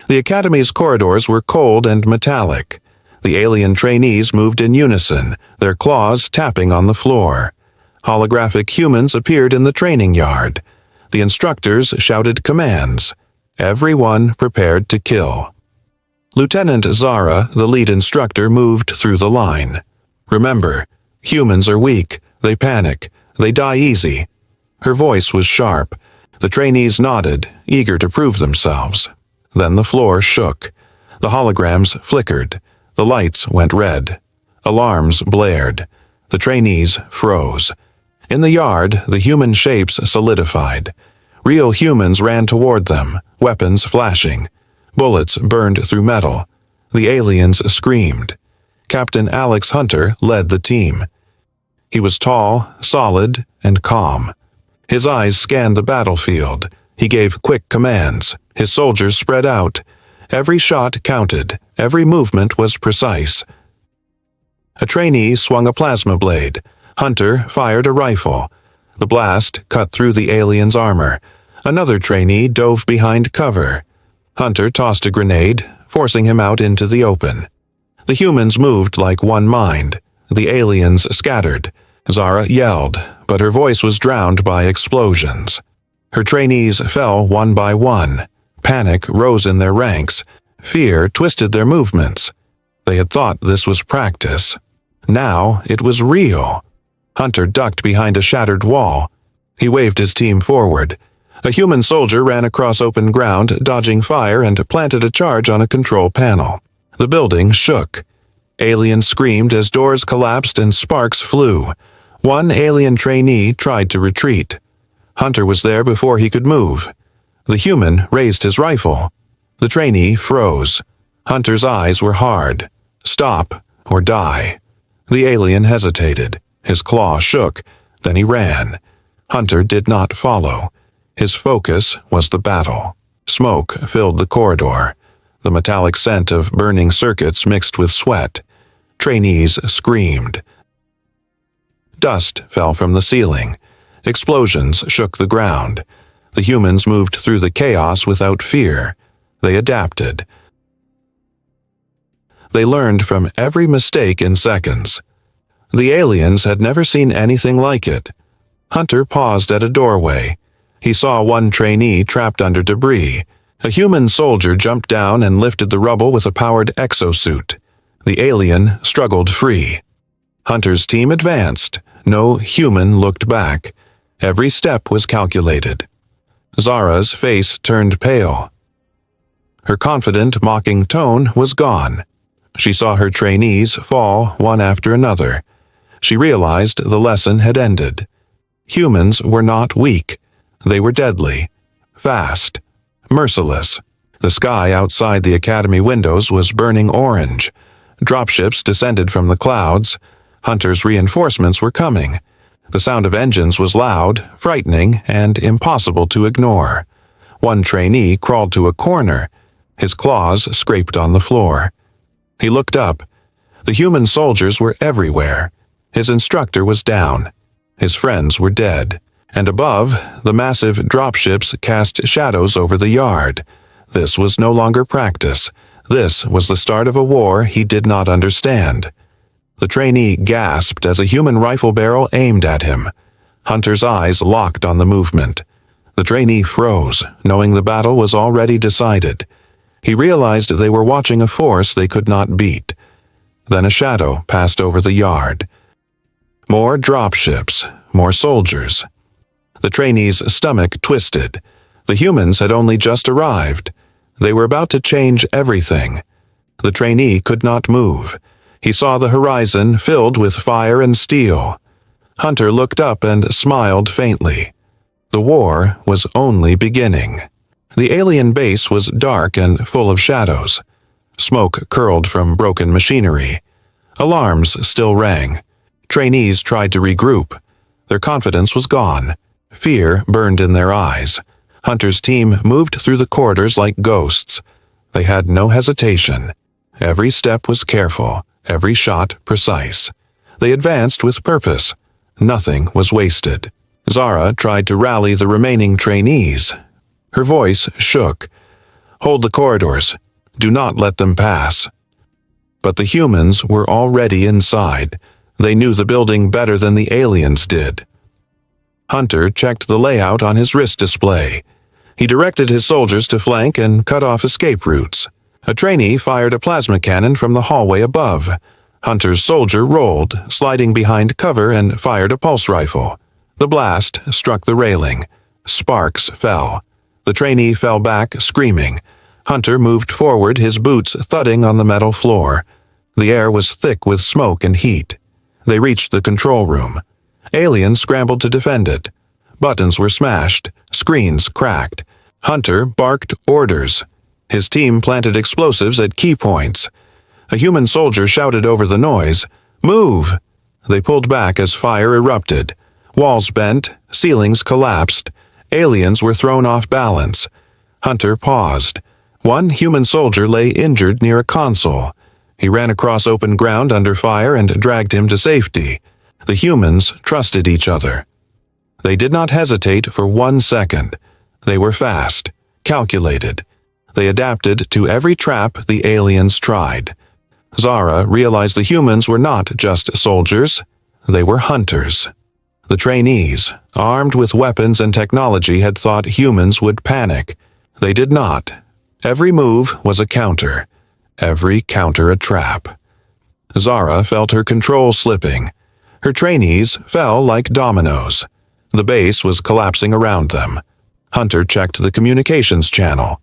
The academy's corridors were cold and metallic. The alien trainees moved in unison, their claws tapping on the floor. Holographic humans appeared in the training yard. The instructors shouted commands. Everyone prepared to kill. Lieutenant Zara, the lead instructor, moved through the line. "Remember, humans are weak. They panic. They die easy." Her voice was sharp. The trainees nodded, eager to prove themselves. Then the floor shook. The holograms flickered. The lights went red. Alarms blared. The trainees froze. In the yard, the human shapes solidified. Real humans ran toward them, weapons flashing. Bullets burned through metal. The aliens screamed. Captain Alex Hunter led the team. He was tall, solid, and calm. His eyes scanned the battlefield. He gave quick commands. His soldiers spread out. Every shot counted. Every movement was precise. A trainee swung a plasma blade. Hunter fired a rifle. The blast cut through the alien's armor. Another trainee dove behind cover. Hunter tossed a grenade, forcing him out into the open. The humans moved like one mind. The aliens scattered. Zara yelled, but her voice was drowned by explosions. Her trainees fell one by one. Panic rose in their ranks. Fear twisted their movements. They had thought this was practice. Now it was real. Hunter ducked behind a shattered wall. He waved his team forward. A human soldier ran across open ground, dodging fire, and planted a charge on a control panel. The building shook. Aliens screamed as doors collapsed and sparks flew. One alien trainee tried to retreat. Hunter was there before he could move. The human raised his rifle. The trainee froze. Hunter's eyes were hard. Stop or die. The alien hesitated. His claw shook. Then he ran. Hunter did not follow. His focus was the battle. Smoke filled the corridor. The metallic scent of burning circuits mixed with sweat. Trainees screamed. Dust fell from the ceiling. Explosions shook the ground. The humans moved through the chaos without fear. They adapted. They learned from every mistake in seconds. The aliens had never seen anything like it. Hunter paused at a doorway. He saw one trainee trapped under debris. A human soldier jumped down and lifted the rubble with a powered exosuit. The alien struggled free. Hunter's team advanced. No human looked back. Every step was calculated. Zara's face turned pale. Her confident, mocking tone was gone. She saw her trainees fall one after another. She realized the lesson had ended. Humans were not weak. They were deadly, fast, merciless. The sky outside the academy windows was burning orange. Dropships descended from the clouds. Hunter's reinforcements were coming. The sound of engines was loud, frightening, and impossible to ignore. One trainee crawled to a corner. His claws scraped on the floor. He looked up. The human soldiers were everywhere. His instructor was down. His friends were dead. And above, the massive dropships cast shadows over the yard. This was no longer practice. This was the start of a war he did not understand. The trainee gasped as a human rifle barrel aimed at him. Hunter's eyes locked on the movement. The trainee froze, knowing the battle was already decided. He realized they were watching a force they could not beat. Then a shadow passed over the yard. More dropships, more soldiers. The trainee's stomach twisted. The humans had only just arrived. They were about to change everything. The trainee could not move. He saw the horizon filled with fire and steel. Hunter looked up and smiled faintly. The war was only beginning. The alien base was dark and full of shadows. Smoke curled from broken machinery. Alarms still rang. Trainees tried to regroup. Their confidence was gone. Fear burned in their eyes. Hunter's team moved through the corridors like ghosts. They had no hesitation. Every step was careful, every shot precise. They advanced with purpose. Nothing was wasted. Zara tried to rally the remaining trainees. Her voice shook. Hold the corridors. Do not let them pass." But the humans were already inside. They knew the building better than the aliens did. Hunter checked the layout on his wrist display. He directed his soldiers to flank and cut off escape routes. A trainee fired a plasma cannon from the hallway above. Hunter's soldier rolled, sliding behind cover, and fired a pulse rifle. The blast struck the railing. Sparks fell. The trainee fell back, screaming. Hunter moved forward, his boots thudding on the metal floor. The air was thick with smoke and heat. They reached the control room. Aliens scrambled to defend it. Buttons were smashed. Screens cracked. Hunter barked orders. His team planted explosives at key points. A human soldier shouted over the noise, "Move!" They pulled back as fire erupted. Walls bent, ceilings collapsed. Aliens were thrown off balance. Hunter paused. One human soldier lay injured near a console. He ran across open ground under fire and dragged him to safety. The humans trusted each other. They did not hesitate for 1 second. They were fast, calculated. They adapted to every trap the aliens tried. Zara realized the humans were not just soldiers. They were hunters. The trainees, armed with weapons and technology, had thought humans would panic. They did not. Every move was a counter. Every counter a trap. Zara felt her control slipping. Her trainees fell like dominoes. The base was collapsing around them. Hunter checked the communications channel.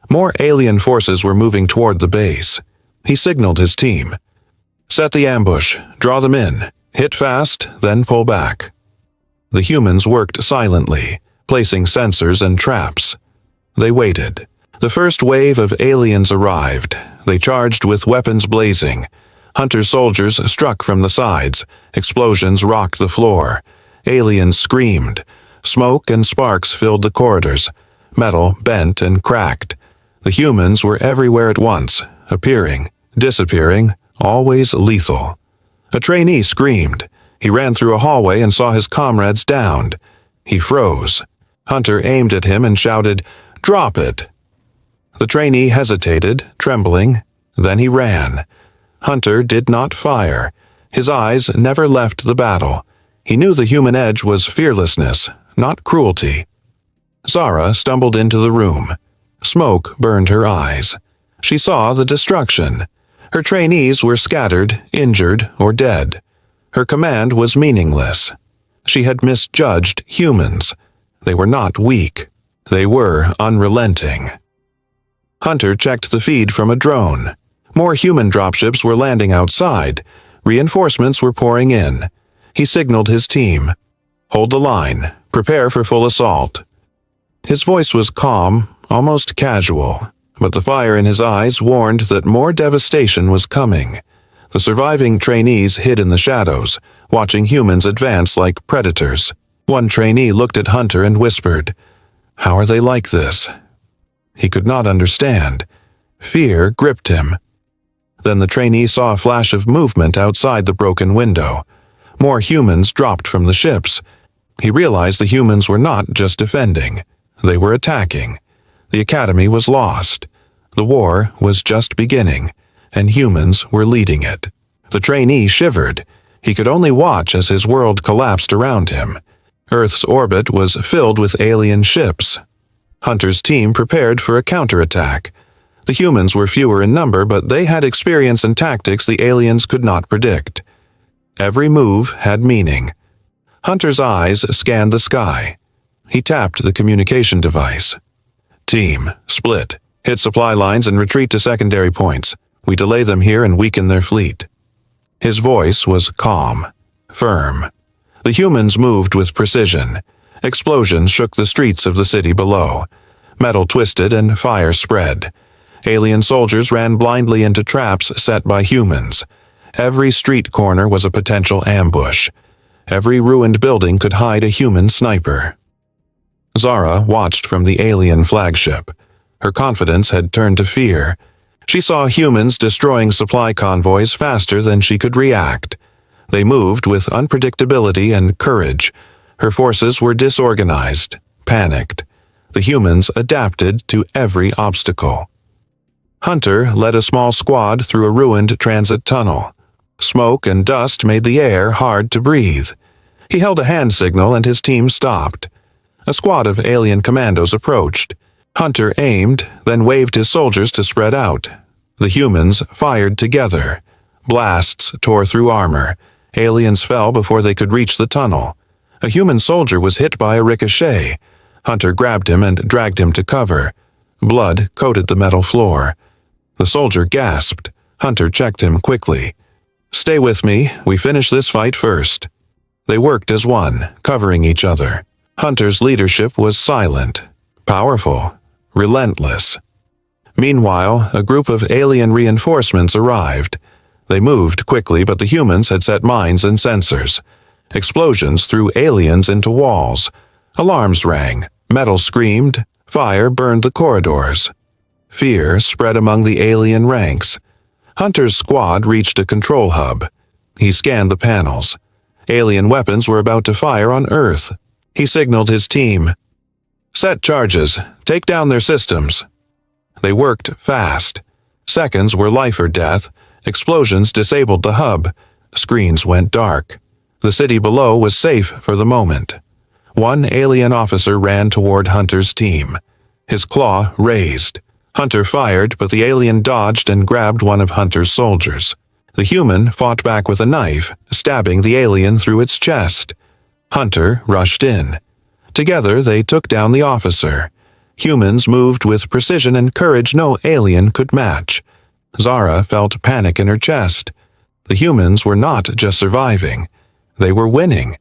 More alien forces were moving toward the base. He signaled his team. "Set the ambush. Draw them in. Hit fast, then pull back." The humans worked silently, placing sensors and traps. They waited. The first wave of aliens arrived. They charged with weapons blazing. Hunter's soldiers struck from the sides. Explosions rocked the floor. Aliens screamed. Smoke and sparks filled the corridors. Metal bent and cracked. The humans were everywhere at once, appearing, disappearing, always lethal. A trainee screamed. He ran through a hallway and saw his comrades downed. He froze. Hunter aimed at him and shouted, "Drop it!" The trainee hesitated, trembling. Then he ran. Hunter did not fire. His eyes never left the battle. He knew the human edge was fearlessness, not cruelty. Zara stumbled into the room. Smoke burned her eyes. She saw the destruction. Her trainees were scattered, injured, or dead. Her command was meaningless. She had misjudged humans. They were not weak. They were unrelenting. Hunter checked the feed from a drone. More human dropships were landing outside. Reinforcements were pouring in. He signaled his team. "Hold the line. Prepare for full assault." His voice was calm, almost casual, but the fire in his eyes warned that more devastation was coming. The surviving trainees hid in the shadows, watching humans advance like predators. One trainee looked at Hunter and whispered, "How are they like this?" He could not understand. Fear gripped him. Then the trainee saw a flash of movement outside the broken window. More humans dropped from the ships. He realized the humans were not just defending. They were attacking. The academy was lost. The war was just beginning, and humans were leading it. The trainee shivered. He could only watch as his world collapsed around him. Earth's orbit was filled with alien ships. Hunter's team prepared for a counterattack. The humans were fewer in number, but they had experience and tactics the aliens could not predict. Every move had meaning. Hunter's eyes scanned the sky. He tapped the communication device. "Team, split. Hit supply lines and retreat to secondary points. We delay them here and weaken their fleet." His voice was calm, firm. The humans moved with precision. Explosions shook the streets of the city below. Metal twisted and fire spread. Alien soldiers ran blindly into traps set by humans. Every street corner was a potential ambush. Every ruined building could hide a human sniper. Zara watched from the alien flagship. Her confidence had turned to fear. She saw humans destroying supply convoys faster than she could react. They moved with unpredictability and courage. Her forces were disorganized, panicked. The humans adapted to every obstacle. Hunter led a small squad through a ruined transit tunnel. Smoke and dust made the air hard to breathe. He held a hand signal and his team stopped. A squad of alien commandos approached. Hunter aimed, then waved his soldiers to spread out. The humans fired together. Blasts tore through armor. Aliens fell before they could reach the tunnel. A human soldier was hit by a ricochet. Hunter grabbed him and dragged him to cover. Blood coated the metal floor. The soldier gasped. Hunter checked him quickly. "Stay with me. We finish this fight first." They worked as one, covering each other. Hunter's leadership was silent, powerful, relentless. Meanwhile, a group of alien reinforcements arrived. They moved quickly, but the humans had set mines and sensors. Explosions threw aliens into walls. Alarms rang. Metal screamed. Fire burned the corridors. Fear spread among the alien ranks. Hunter's squad reached a control hub. He scanned the panels. Alien weapons were about to fire on Earth. He signaled his team. "Set charges. Take down their systems." They worked fast. Seconds were life or death. Explosions disabled the hub. Screens went dark. The city below was safe for the moment. One alien officer ran toward Hunter's team. His claw raised. Hunter fired, but the alien dodged and grabbed one of Hunter's soldiers. The human fought back with a knife, stabbing the alien through its chest. Hunter rushed in. Together, they took down the officer. Humans moved with precision and courage no alien could match. Zara felt panic in her chest. The humans were not just surviving. They were winning.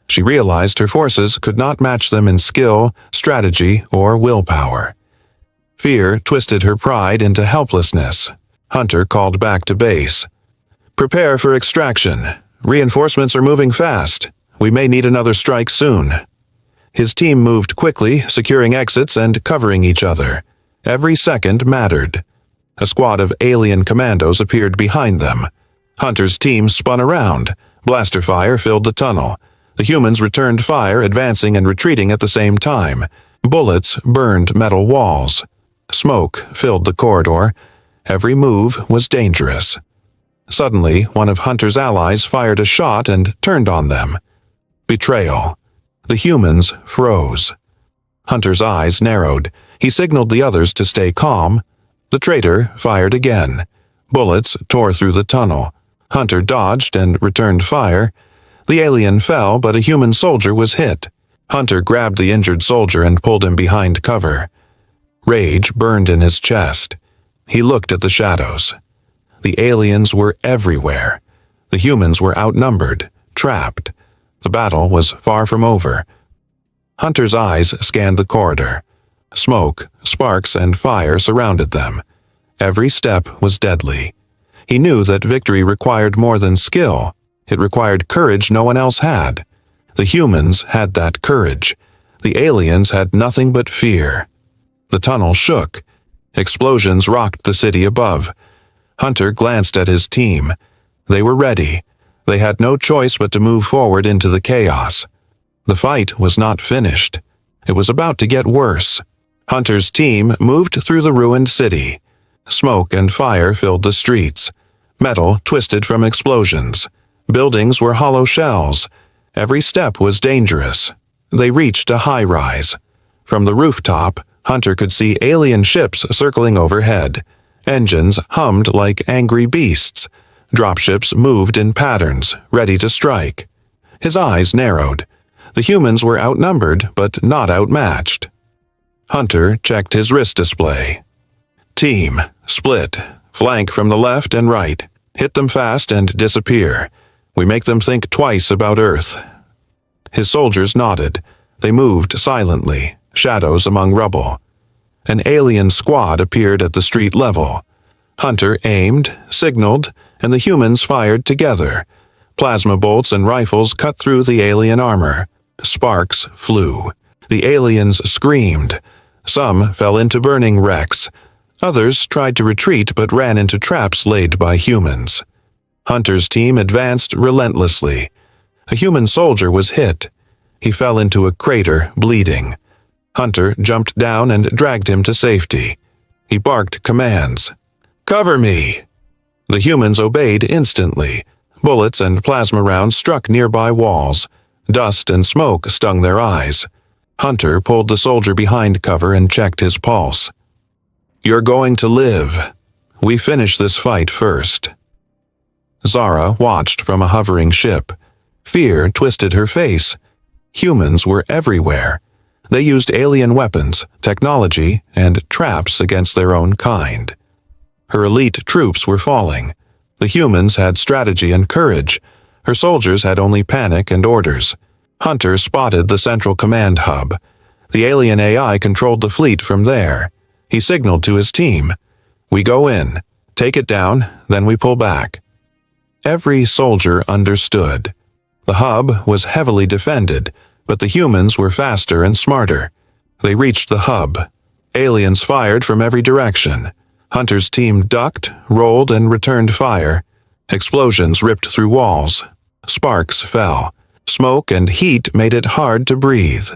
She realized her forces could not match them in skill, strategy, or willpower. Fear twisted her pride into helplessness. Hunter called back to base. "Prepare for extraction. Reinforcements are moving fast. We may need another strike soon." His team moved quickly, securing exits and covering each other. Every second mattered. A squad of alien commandos appeared behind them. Hunter's team spun around. Blaster fire filled the tunnel. The humans returned fire, advancing and retreating at the same time. Bullets burned metal walls. Smoke filled the corridor. Every move was dangerous. Suddenly, one of Hunter's allies fired a shot and turned on them. Betrayal. The humans froze. Hunter's eyes narrowed. He signaled the others to stay calm. The traitor fired again. Bullets tore through the tunnel. Hunter dodged and returned fire. The alien fell, but a human soldier was hit. Hunter grabbed the injured soldier and pulled him behind cover. Rage burned in his chest. He looked at the shadows. The aliens were everywhere. The humans were outnumbered, trapped. The battle was far from over. Hunter's eyes scanned the corridor. Smoke, sparks, and fire surrounded them. Every step was deadly. He knew that victory required more than skill. It required courage no one else had. The humans had that courage. The aliens had nothing but fear. The tunnel shook. Explosions rocked the city above. Hunter glanced at his team. They were ready. They had no choice but to move forward into the chaos. The fight was not finished. It was about to get worse. Hunter's team moved through the ruined city. Smoke and fire filled the streets. Metal twisted from explosions. Buildings were hollow shells. Every step was dangerous. They reached a high-rise. From the rooftop, Hunter could see alien ships circling overhead. Engines hummed like angry beasts. Dropships moved in patterns, ready to strike. His eyes narrowed. The humans were outnumbered, but not outmatched. Hunter checked his wrist display. Team, split, flank from the left and right. Hit them fast and disappear. We make them think twice about Earth. His soldiers nodded. They moved silently, shadows among rubble. An alien squad appeared at the street level. Hunter aimed, signaled, and the humans fired together. Plasma bolts and rifles cut through the alien armor. Sparks flew. The aliens screamed. Some fell into burning wrecks. Others tried to retreat but ran into traps laid by humans. Hunter's team advanced relentlessly. A human soldier was hit. He fell into a crater, bleeding. Hunter jumped down and dragged him to safety. He barked commands. "Cover me!" The humans obeyed instantly. Bullets and plasma rounds struck nearby walls. Dust and smoke stung their eyes. Hunter pulled the soldier behind cover and checked his pulse. "You're going to live. We finish this fight first." Zara watched from a hovering ship. Fear twisted her face. Humans were everywhere. They used alien weapons, technology, and traps against their own kind. Her elite troops were falling. The humans had strategy and courage. Her soldiers had only panic and orders. Hunter spotted the central command hub. The alien AI controlled the fleet from there. He signaled to his team. "We go in, take it down, then we pull back." Every soldier understood. The hub was heavily defended, but the humans were faster and smarter. They reached the hub. Aliens fired from every direction. Hunter's team ducked, rolled, and returned fire. Explosions ripped through walls. Sparks fell. Smoke and heat made it hard to breathe.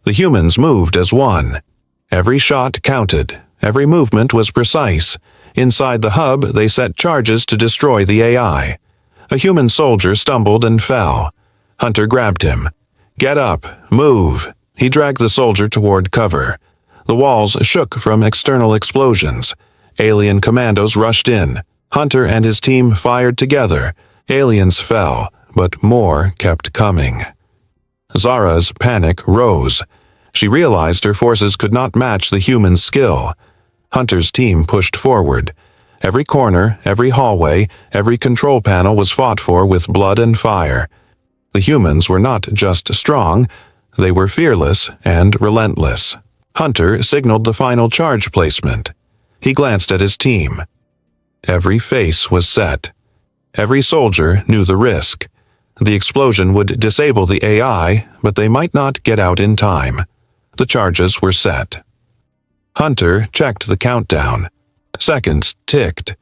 The humans moved as one. Every shot counted. Every movement was precise. Inside the hub, they set charges to destroy the AI. A human soldier stumbled and fell. Hunter grabbed him. "Get up, move." He dragged the soldier toward cover. The walls shook from external explosions. Alien commandos rushed in. Hunter and his team fired together. Aliens fell, but more kept coming. Zara's panic rose. She realized her forces could not match the humans' skill. Hunter's team pushed forward. Every corner, every hallway, every control panel was fought for with blood and fire. The humans were not just strong, they were fearless and relentless. Hunter signaled the final charge placement. He glanced at his team. Every face was set. Every soldier knew the risk. The explosion would disable the AI, but they might not get out in time. The charges were set. Hunter checked the countdown. Seconds ticked.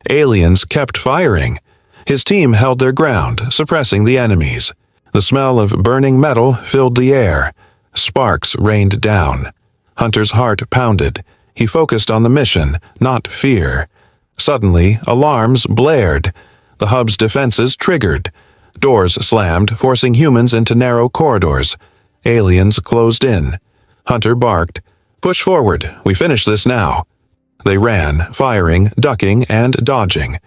Aliens kept firing. His team held their ground, suppressing the enemies. The smell of burning metal filled the air. Sparks rained down. Hunter's heart pounded. He focused on the mission, not fear. Suddenly, alarms blared. The hub's defenses triggered. Doors slammed, forcing humans into narrow corridors. Aliens closed in. Hunter barked, "Push forward. We finish this now." They ran, firing, ducking, and dodging.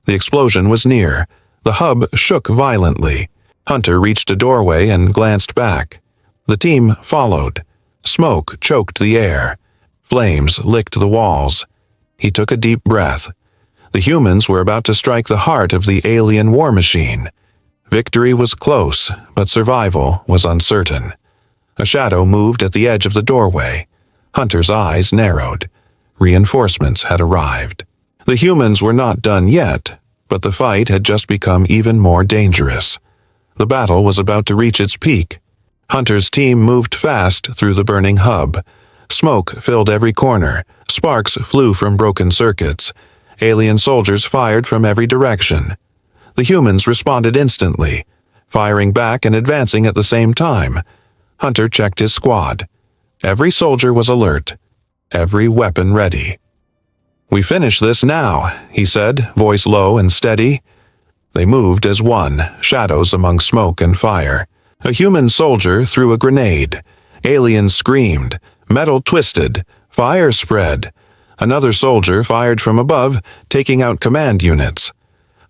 The explosion was near. The hub shook violently. Hunter reached a doorway and glanced back. The team followed. Smoke choked the air. Flames licked the walls. He took a deep breath. The humans were about to strike the heart of the alien war machine. Victory was close, but survival was uncertain. A shadow moved at the edge of the doorway. Hunter's eyes narrowed. Reinforcements had arrived. The humans were not done yet, but the fight had just become even more dangerous. The battle was about to reach its peak. Hunter's team moved fast through the burning hub. Smoke filled every corner. Sparks flew from broken circuits. Alien soldiers fired from every direction. The humans responded instantly, firing back and advancing at the same time. Hunter checked his squad. Every soldier was alert. Every weapon ready. "We finish this now," he said, voice low and steady. They moved as one, shadows among smoke and fire. A human soldier threw a grenade. Aliens screamed. Metal twisted. Fire spread. Another soldier fired from above, taking out command units.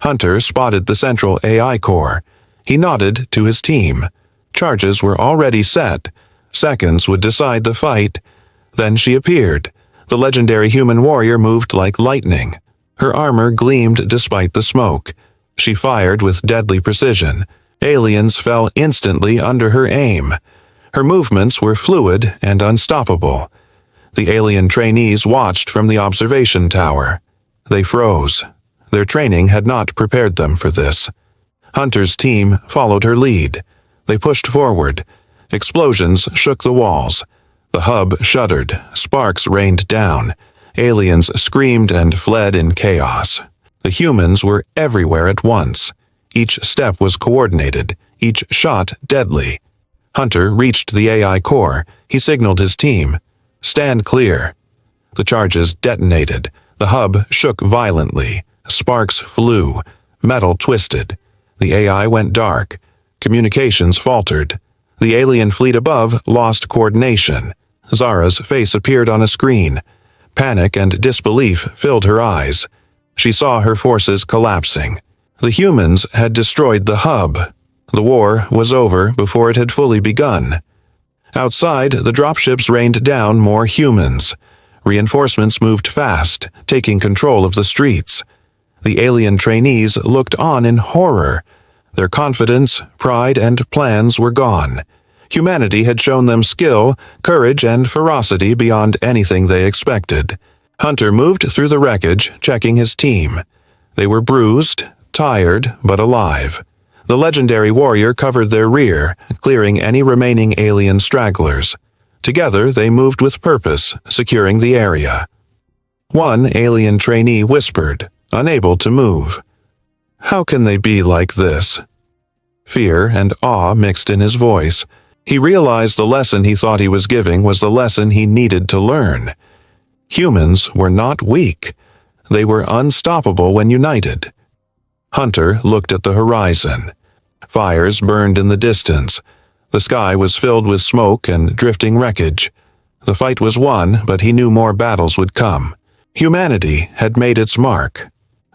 Hunter spotted the central AI core. He nodded to his team. Charges were already set. Seconds would decide the fight. Then she appeared. The legendary human warrior moved like lightning. Her armor gleamed despite the smoke. She fired with deadly precision. Aliens fell instantly under her aim. Her movements were fluid and unstoppable. The alien trainees watched from the observation tower. They froze. Their training had not prepared them for this. Hunter's team followed her lead. They pushed forward. Explosions shook the walls. The hub shuddered. Sparks rained down. Aliens screamed and fled in chaos. The humans were everywhere at once. Each step was coordinated, each shot deadly. Hunter reached the AI core. He signaled his team. "Stand clear." The charges detonated. The hub shook violently. Sparks flew. Metal twisted. The AI went dark. Communications faltered. The alien fleet above lost coordination. Zara's face appeared on a screen. Panic and disbelief filled her eyes. She saw her forces collapsing. The humans had destroyed the hub. The war was over before it had fully begun. Outside, the dropships rained down more humans. Reinforcements moved fast, taking control of the streets. The alien trainees looked on in horror. Their confidence, pride, and plans were gone. Humanity had shown them skill, courage, and ferocity beyond anything they expected. Hunter moved through the wreckage, checking his team. They were bruised, tired, but alive. The legendary warrior covered their rear, clearing any remaining alien stragglers. Together, they moved with purpose, securing the area. One alien trainee whispered, unable to move. "How can they be like this?" Fear and awe mixed in his voice. He realized the lesson he thought he was giving was the lesson he needed to learn. Humans were not weak. They were unstoppable when united. Hunter looked at the horizon. Fires burned in the distance. The sky was filled with smoke and drifting wreckage. The fight was won, but he knew more battles would come. Humanity had made its mark.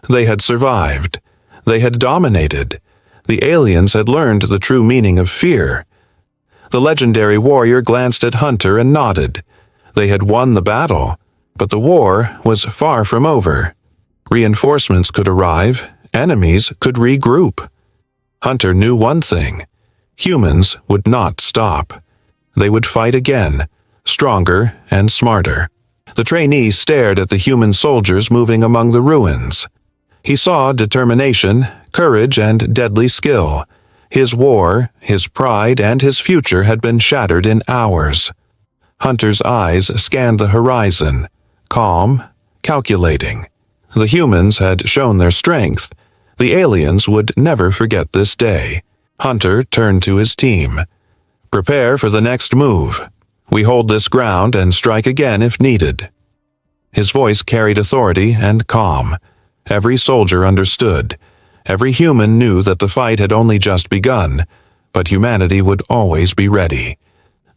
They had survived. They had dominated. The aliens had learned the true meaning of fear. The legendary warrior glanced at Hunter and nodded. They had won the battle, but the war was far from over. Reinforcements could arrive. Enemies could regroup. Hunter knew one thing. Humans would not stop. They would fight again, stronger and smarter. The trainee stared at the human soldiers moving among the ruins. He saw determination, courage, and deadly skill. His war, his pride, and his future had been shattered in hours. Hunter's eyes scanned the horizon, calm, calculating. The humans had shown their strength. The aliens would never forget this day. Hunter turned to his team. "Prepare for the next move. We hold this ground and strike again if needed." His voice carried authority and calm. Every soldier understood. Every human knew that the fight had only just begun, but humanity would always be ready.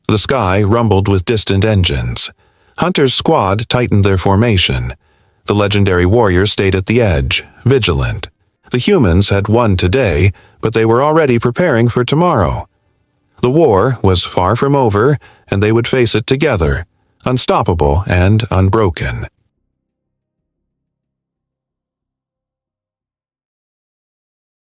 The sky rumbled with distant engines. Hunter's squad tightened their formation. The legendary warrior stayed at the edge, vigilant. The humans had won today, but they were already preparing for tomorrow. The war was far from over, and they would face it together, unstoppable and unbroken.